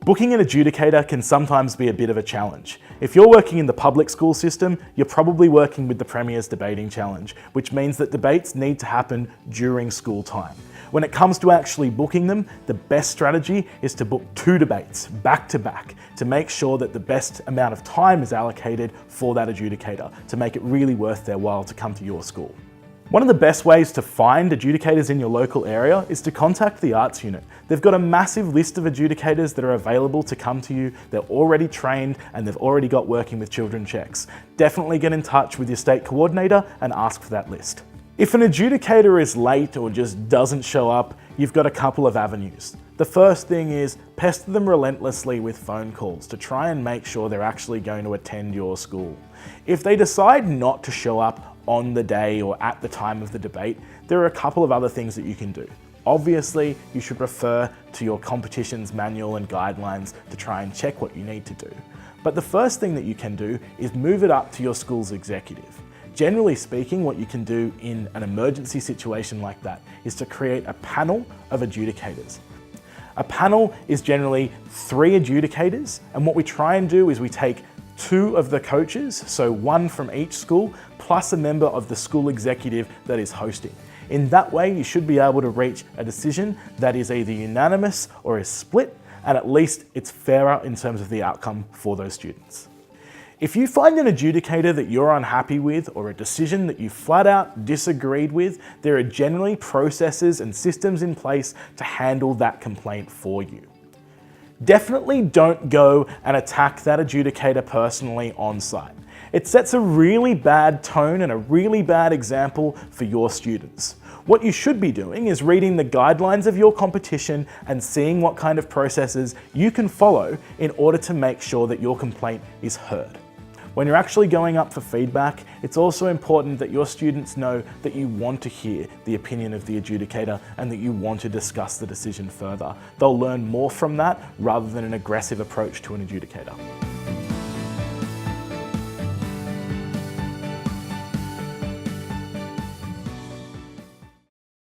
Booking an adjudicator can sometimes be a bit of a challenge. If you're working in the public school system, you're probably working with the Premier's Debating Challenge, which means that debates need to happen during school time. When it comes to actually booking them, the best strategy is to book 2 debates back to back to make sure that the best amount of time is allocated for that adjudicator to make it really worth their while to come to your school. One of the best ways to find adjudicators in your local area is to contact the arts unit. They've got a massive list of adjudicators that are available to come to you. They're already trained and they've already got working with children checks. Definitely get in touch with your state coordinator and ask for that list. If an adjudicator is late or just doesn't show up, you've got a couple of avenues. The first thing is pester them relentlessly with phone calls to try and make sure they're actually going to attend your school. If they decide not to show up on the day or at the time of the debate, there are a couple of other things that you can do. Obviously, you should refer to your competitions manual and guidelines to try and check what you need to do. But the first thing that you can do is move it up to your school's executive. Generally speaking, what you can do in an emergency situation like that is to create a panel of adjudicators. A panel is generally 3 adjudicators, and what we try and do is we take 2 of the coaches, so 1 from each school, plus a member of the school executive that is hosting. In that way, you should be able to reach a decision that is either unanimous or is split, and at least it's fairer in terms of the outcome for those students. If you find an adjudicator that you're unhappy with or a decision that you flat out disagreed with, there are generally processes and systems in place to handle that complaint for you. Definitely don't go and attack that adjudicator personally on site. It sets a really bad tone and a really bad example for your students. What you should be doing is reading the guidelines of your competition and seeing what kind of processes you can follow in order to make sure that your complaint is heard. When you're actually going up for feedback, it's also important that your students know that you want to hear the opinion of the adjudicator and that you want to discuss the decision further. They'll learn more from that rather than an aggressive approach to an adjudicator.